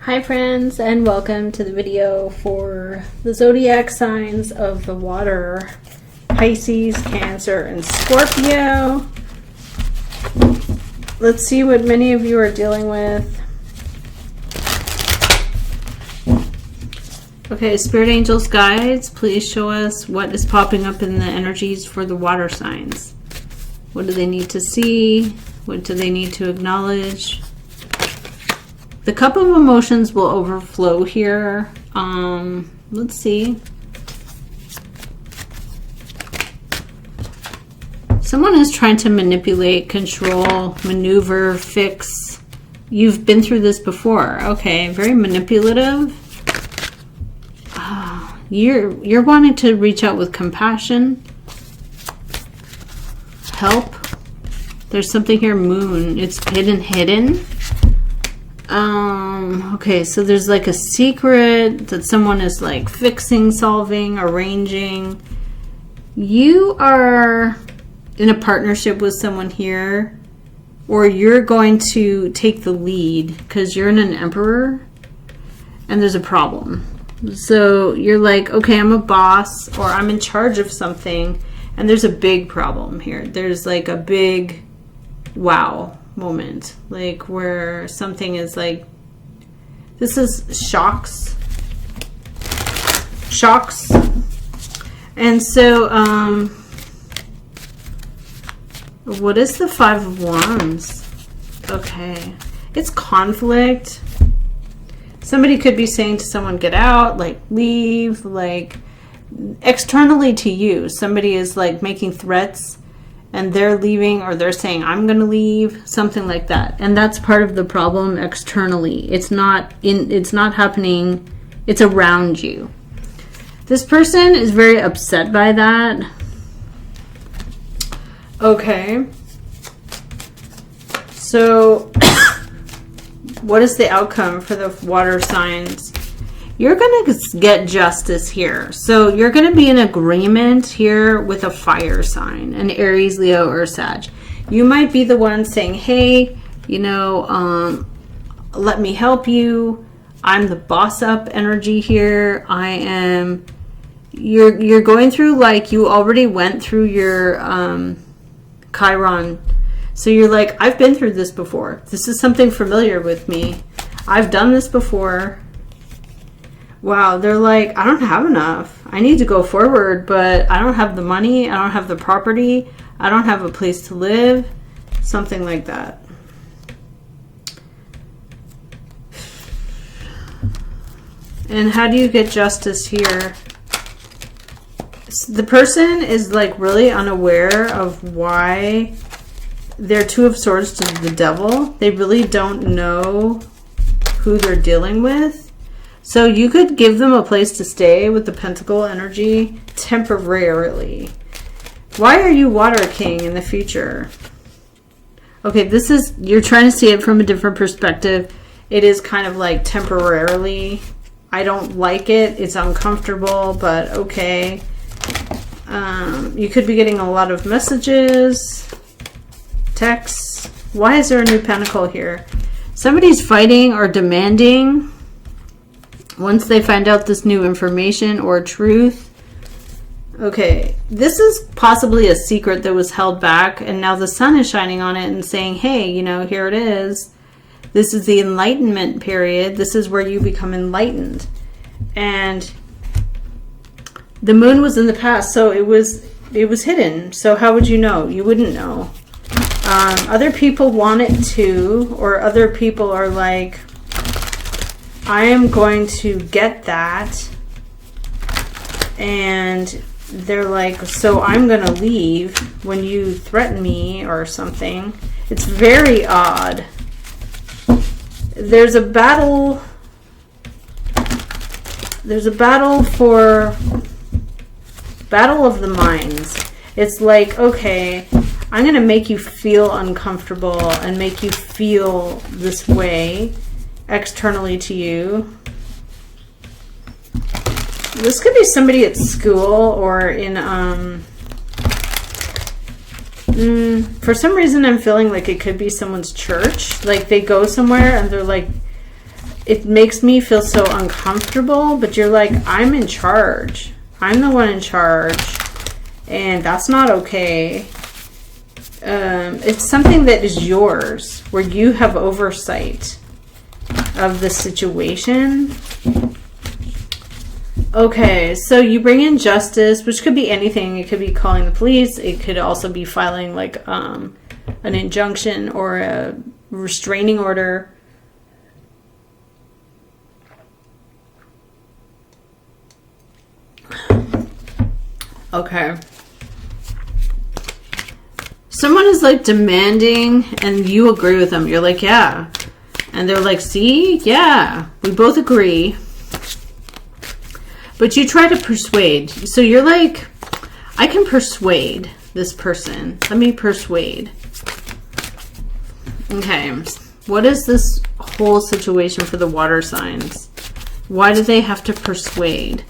Hi friends, and welcome to the video for the zodiac signs of the water: Pisces, Cancer, and Scorpio. Let's see what many of you are dealing with. Okay, Spirit Angels, guides, please show us what is popping up in the energies for the water signs. What do they need to see? What do they need to acknowledge? The cup of emotions will overflow here. Let's see. Someone is trying to manipulate, control, maneuver, fix. You've been through this before. Okay, very manipulative. You're wanting to reach out with compassion, help. There's something here, moon. It's hidden. Okay, so there's like a secret that someone is like fixing, solving, arranging. You are in a partnership with someone here, or you're going to take the lead because you're in an emperor and there's a problem. So you're like, okay, I'm a boss, or I'm in charge of something, and there's a big problem here. There's like a big wow moment, like where something is like, this is shocks. And so what is the Five of Wands? Okay, it's conflict. Somebody could be saying to someone, get out, like leave, like externally to you. Somebody is like making threats and they're leaving, or they're saying, I'm going to leave, something like that. And that's part of the problem externally. It's not happening. It's around you. This person is very upset by that. Okay. So what is the outcome for the water signs? You're going to get justice here. So you're going to be in agreement here with a fire sign, an Aries, Leo, or Sag. You might be the one saying, hey, let me help you. I'm the boss up energy here. You're going through, like, you already went through your Chiron. So you're like, I've been through this before. This is something familiar with me. I've done this before. Wow, they're like, I don't have enough. I need to go forward, but I don't have the money. I don't have the property. I don't have a place to live. Something like that. And how do you get justice here? The person is like really unaware of why they're Two of Swords to the Devil. They really don't know who they're dealing with. So you could give them a place to stay with the Pentacle energy temporarily. Why are you Water King in the future? Okay, this is, you're trying to see it from a different perspective. It is kind of like temporarily. I don't like it. It's uncomfortable, but okay. You could be getting a lot of messages, texts. Why is there a new Pentacle here? Somebody's fighting or demanding once they find out this new information or truth. Okay, this is possibly a secret that was held back, and now the sun is shining on it and saying, hey, here it is. This is the enlightenment period. This is where you become enlightened. And the moon was in the past, so it was hidden. So how would you know? You wouldn't know. Other people want it too, or other people are like, I am going to get that. And they're like, so I'm going to leave when you threaten me or something. It's very odd. There's a battle. There's a battle of the minds. It's like, okay, I'm going to make you feel uncomfortable and make you feel this way externally to you. This could be somebody at school or in for some reason I'm feeling like it could be someone's church. Like they go somewhere and they're like, it makes me feel so uncomfortable, but you're like, I'm in charge. I'm the one in charge, and that's not okay. It's something that is yours, where you have oversight of the situation. Okay, so you bring in justice, which could be anything. It could be calling the police. It could also be filing like an injunction or a restraining order. Okay. Someone is like demanding and you agree with them. You're like, yeah. And they're like, see? Yeah. We both agree. But you try to persuade. So you're like, I can persuade this person. Let me persuade. Okay. What is this whole situation for the water signs? Why do they have to persuade?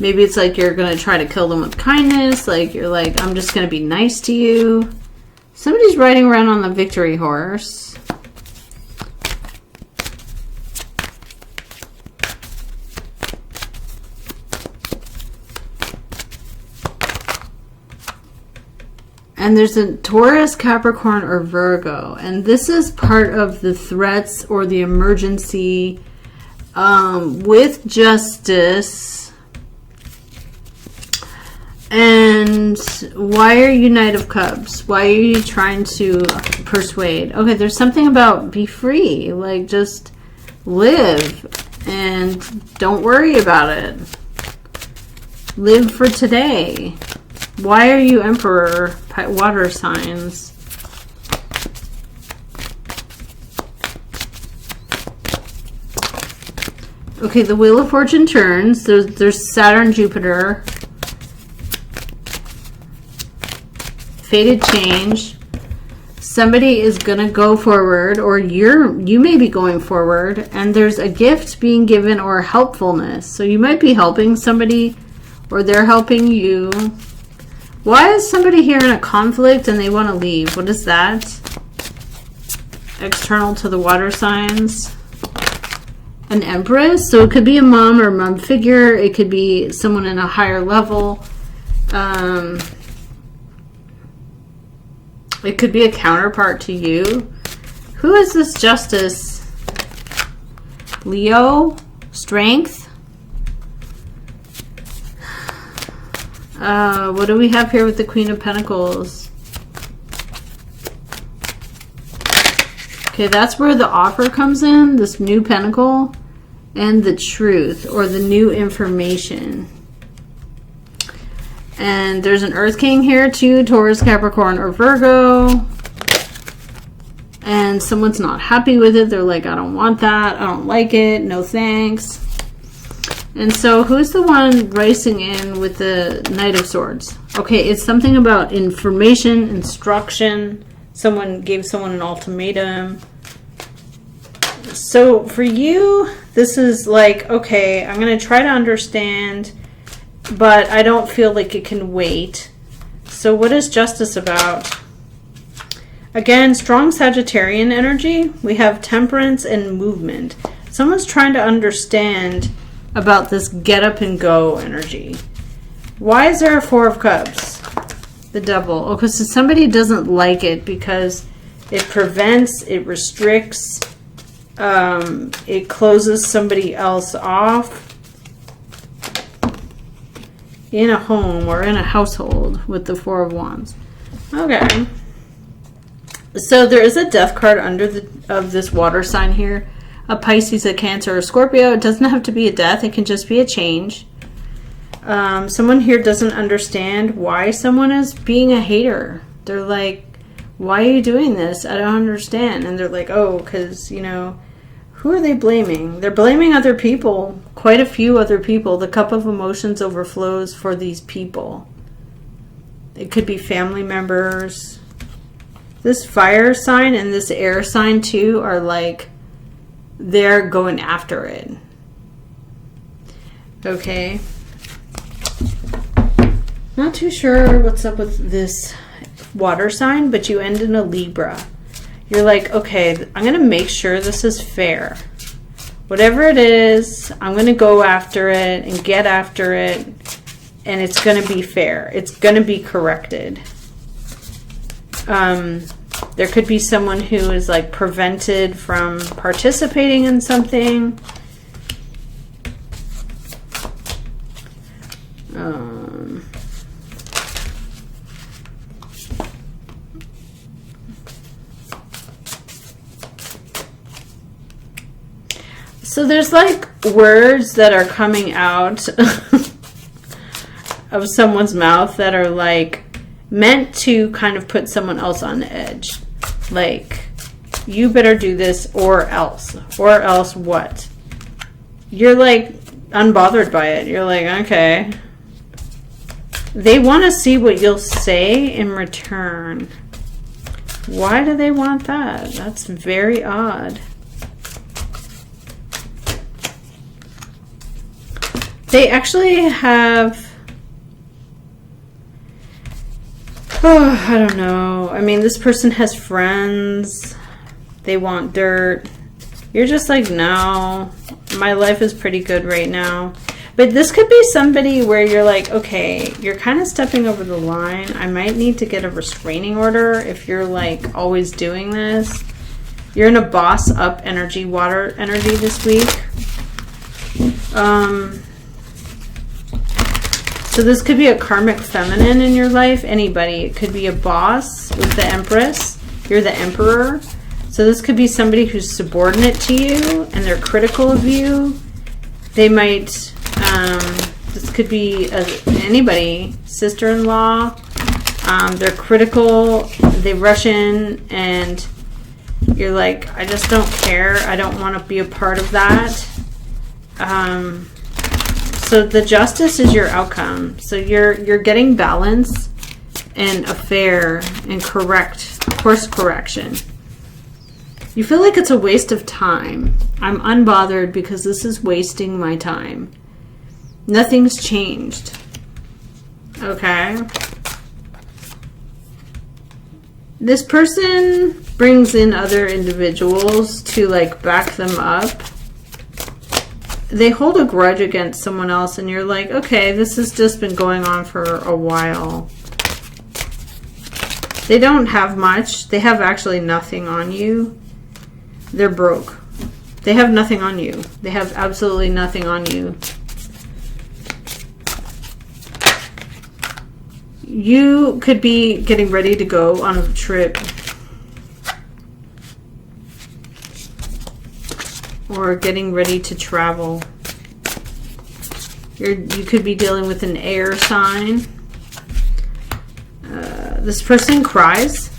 Maybe it's like you're going to try to kill them with kindness. Like you're like, I'm just going to be nice to you. Somebody's riding around on the victory horse. And there's a Taurus, Capricorn, or Virgo. And this is part of the threats or the emergency with justice. And why are you Knight of Cups? Why are you trying to persuade? Okay, there's something about be free. Like, just live and don't worry about it. Live for today. Why are you Emperor? Water signs. Okay, the Wheel of Fortune turns. There's Saturn, Jupiter. Fated change. Somebody is gonna go forward, or you may be going forward, and there's a gift being given or helpfulness. So you might be helping somebody, or they're helping you. Why is somebody here in a conflict and they want to leave? What is that? External to the water signs. An Empress. So it could be a mom or mom figure. It could be someone in a higher level. It could be a counterpart to you. Who is this Justice? Leo? Strength? What do we have here with the Queen of Pentacles? Okay, that's where the offer comes in. This new pentacle. And the truth. Or the new information. And there's an Earth King here too, Taurus, Capricorn, or Virgo. And someone's not happy with it. They're like, I don't want that. I don't like it. No thanks. And so who's the one racing in with the Knight of Swords? Okay, it's something about information, instruction. Someone gave someone an ultimatum. So for you, this is like, okay, I'm going to try to understand, but I don't feel like it can wait. So what is Justice about? Again, strong Sagittarian energy. We have temperance and movement. Someone's trying to understand about this get up and go energy. Why is there a Four of Cups? The Devil. Oh, because somebody doesn't like it because it prevents, it restricts, it closes somebody else off in a home or in a household with the Four of Wands. Okay. So there is a death card under of this water sign here. A Pisces, a Cancer, or a Scorpio. It doesn't have to be a death. It can just be a change. Someone here doesn't understand why someone is being a hater. They're like, why are you doing this? I don't understand. And they're like, oh, because, you know, who are they blaming? They're blaming other people. Quite a few other people. The cup of emotions overflows for these people. It could be family members. This fire sign and this air sign too are like, they're going after it. Okay. Not too sure what's up with this water sign, but you end in a Libra. You're like, okay, I'm going to make sure this is fair. Whatever it is, I'm going to go after it and get after it. And it's going to be fair. It's going to be corrected. There could be someone who is like prevented from participating in something. So there's like words that are coming out of someone's mouth that are like meant to kind of put someone else on the edge. Like, you better do this or else. Or else what? You're like unbothered by it. You're like, okay. They want to see what you'll say in return. Why do they want that? That's very odd. They actually have... Oh, I don't know. I mean, this person has friends. They want dirt. You're just like, no, my life is pretty good right now. But this could be somebody where you're like, okay, you're kind of stepping over the line. I might need to get a restraining order if you're like always doing this. You're in a boss up energy, water energy this week. So this could be a karmic feminine in your life. Anybody. It could be a boss with the Empress. You're the Emperor. So this could be somebody who's subordinate to you and they're critical of you. They might, this could be anybody, sister-in-law. They're critical. They rush in and you're like, I just don't care. I don't want to be a part of that. So the justice is your outcome. So you're getting balance and a fair and correct course correction. You feel like it's a waste of time. I'm unbothered because this is wasting my time. Nothing's changed. Okay. This person brings in other individuals to like back them up. They hold a grudge against someone else and you're like, okay, this has just been going on for a while. They don't have much. They have actually nothing on you. They're broke. They have nothing on you. They have absolutely nothing on you. You could be getting ready to go on a trip. Or getting ready to travel. You could be dealing with an air sign. This person cries.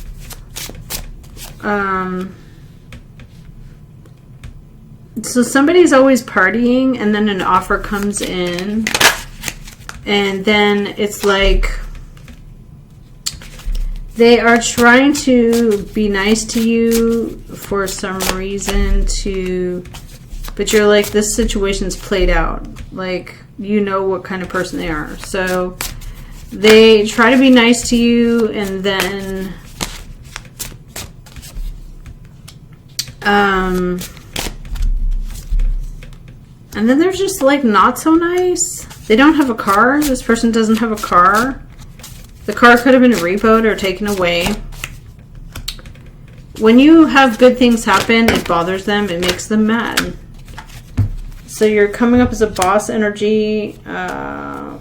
So somebody's always partying and then an offer comes in. And then it's like they are trying to be nice to you for some reason but you're like, this situation's played out. Like, you know what kind of person they are. So they try to be nice to you and then they're just like not so nice. They don't have a car. This person doesn't have a car. The car could have been repoed or taken away. When you have good things happen, it bothers them. It makes them mad. So you're coming up as a boss energy. Wow.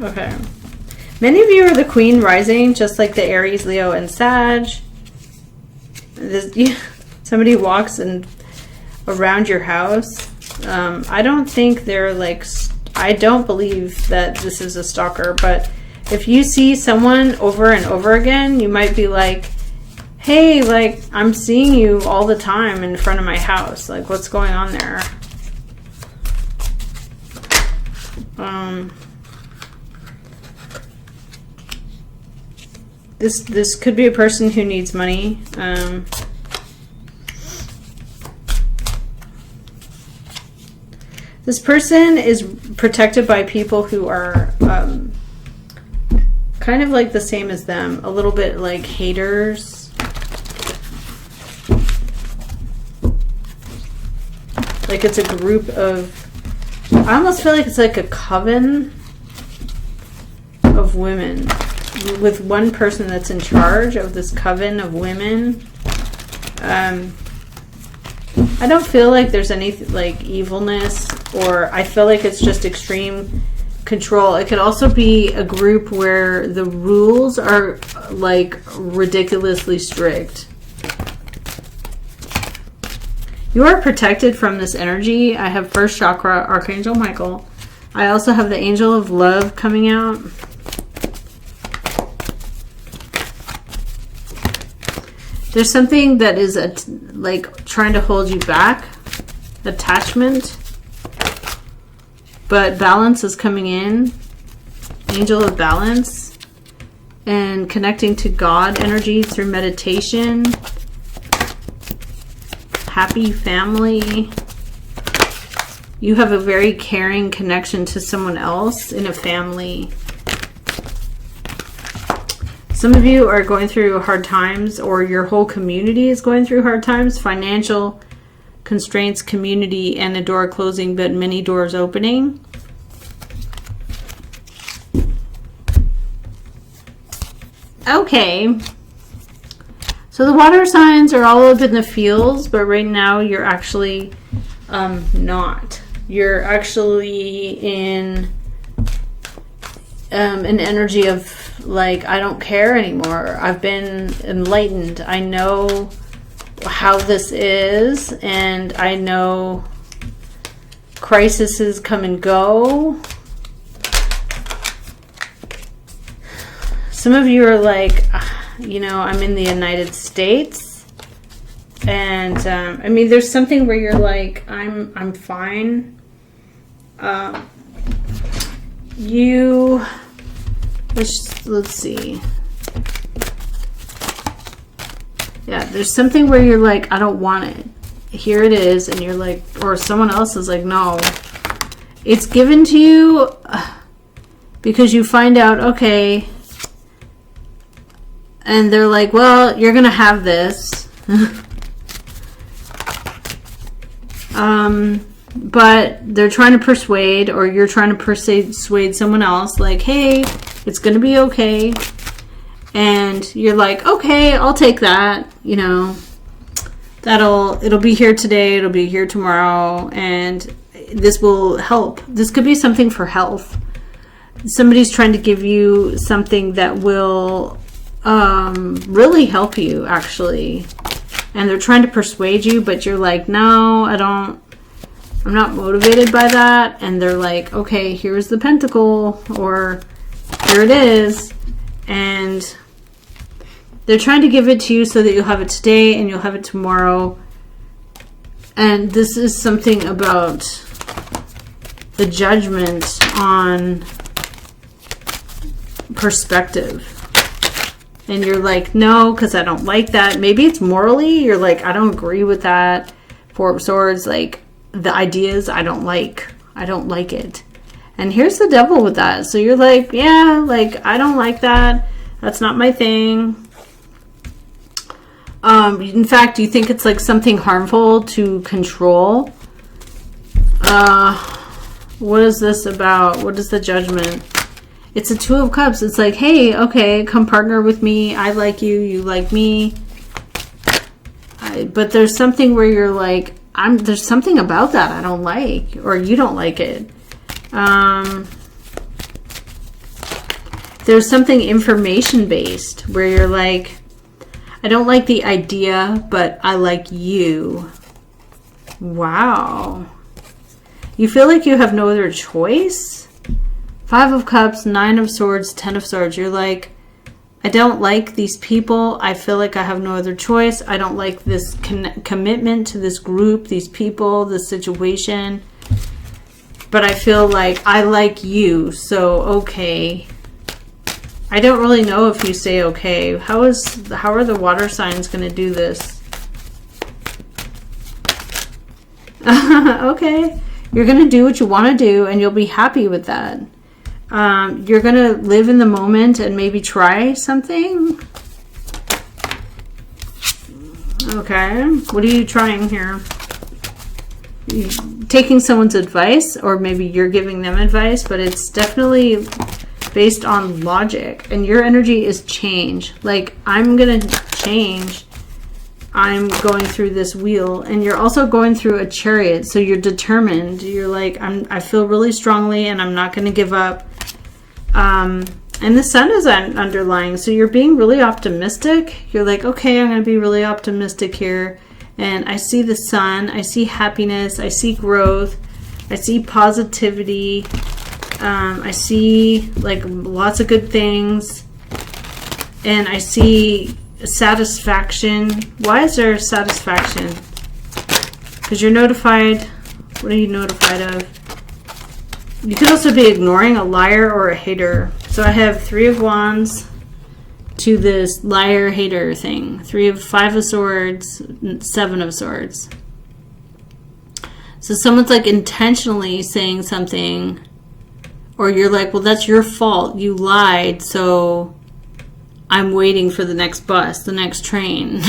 Okay. Many of you are the Queen rising, just like the Aries, Leo, and Sag. Somebody walks around your house. I don't think they're like... I don't believe that this is a stalker, but if you see someone over and over again, you might be like, hey, like, I'm seeing you all the time in front of my house. Like, what's going on there? This could be a person who needs money. This person is protected by people who are kind of like the same as them. A little bit like haters. Like it's a group of, I almost feel like it's like a coven of women with one person that's in charge of this coven of women. I don't feel like there's any like evilness, or I feel like it's just extreme control. It could also be a group where the rules are like ridiculously strict. You are protected from this energy. I have first chakra, Archangel Michael. I also have the angel of love coming out. There's something that is like trying to hold you back, attachment, but balance is coming in, angel of balance, and connecting to God energy through meditation, happy family. You have a very caring connection to someone else in a family. Some of you are going through hard times, or your whole community is going through hard times. Financial constraints, community, and a door closing, but many doors opening. Okay. So the water signs are all up in the fields, but right now you're actually not. You're actually in an energy of like, I don't care anymore. I've been enlightened. I know how this is, and I know crises come and go. Some of you are like, you know, I'm in the United States, and I mean, there's something where you're like, I'm fine. Let's see. Yeah, there's something where you're like, I don't want it. Here it is, and you're like, or someone else is like, no. It's given to you because you find out, okay, and they're like, well, you're gonna have this. But they're trying to persuade, or you're trying to persuade someone else, like, hey, it's gonna be okay. And you're like, okay, I'll take that, you know, it'll be here today, it'll be here tomorrow, and this will help. This could be something for health. Somebody's trying to give you something that will really help you, actually. And they're trying to persuade you, but you're like, no, I'm not motivated by that. And they're like, okay, here's the pentacle, or here it is. And they're trying to give it to you so that you'll have it today and you'll have it tomorrow. And this is something about the judgment on perspective. And you're like, no, because I don't like that. Maybe it's morally, you're like, I don't agree with that. Four of Swords, like, the ideas I don't like it. And here's the devil with that. So you're like, yeah, like, I don't like that. That's not my thing. In fact, you think it's like something harmful to control. What is this about? What is the judgment? It's a Two of Cups. It's like, hey, okay, come partner with me. I like you. You like me. But there's something where you're like, there's something about that I don't like, or you don't like it. There's something information based where you're like, I don't like the idea, but I like you. Wow. You feel like you have no other choice? Five of Cups, Nine of Swords, Ten of Swords. You're like, I don't like these people. I feel like I have no other choice. I don't like this commitment to this group, these people, this situation. But I feel like I like you, so okay. I don't really know if you say okay. How are the water signs going to do this? Okay. You're going to do what you want to do, and you'll be happy with that. You're going to live in the moment and maybe try something. Okay. What are you trying here? You're taking someone's advice, or maybe you're giving them advice, but it's definitely based on logic. And your energy is change. Like, I'm going to change. I'm going through this wheel, and you're also going through a chariot. So you're determined. You're like, I feel really strongly, and I'm not going to give up. And the sun is underlying. So you're being really optimistic. You're like, okay, I'm going to be really optimistic here. And I see the sun. I see happiness. I see growth. I see positivity. I see like lots of good things. And I see satisfaction. Why is there satisfaction? Because you're notified. What are you notified of? You could also be ignoring a liar or a hater. So I have 3 of Wands to this liar hater thing. 5 of Swords, 7 of Swords. So someone's like intentionally saying something, or you're like, well, that's your fault. You lied, so I'm waiting for the next bus, the next train.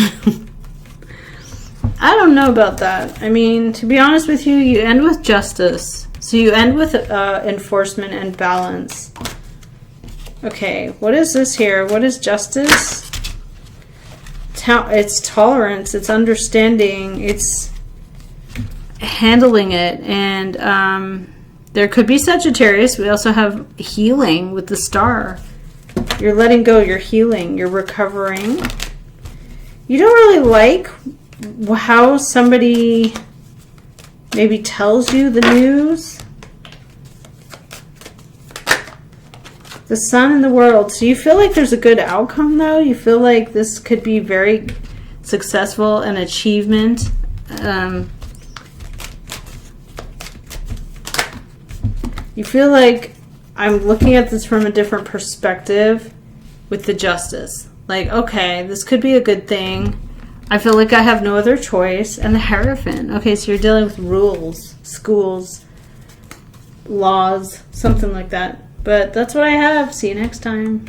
I don't know about that. I mean, to be honest with you, you end with justice. So you end with enforcement and balance. Okay, what is this here? What is justice? It's tolerance. It's understanding. It's handling it. And there could be Sagittarius. We also have healing with the star. You're letting go, you're healing, you're recovering. You don't really like how somebody maybe tells you the news. The sun in the world. So you feel like there's a good outcome though? You feel like this could be very successful, an achievement. You feel like I'm looking at this from a different perspective with the justice. Like, okay, this could be a good thing. I feel like I have no other choice. And the Hierophant. Okay, so you're dealing with rules, schools, laws, something like that. But that's what I have. See you next time.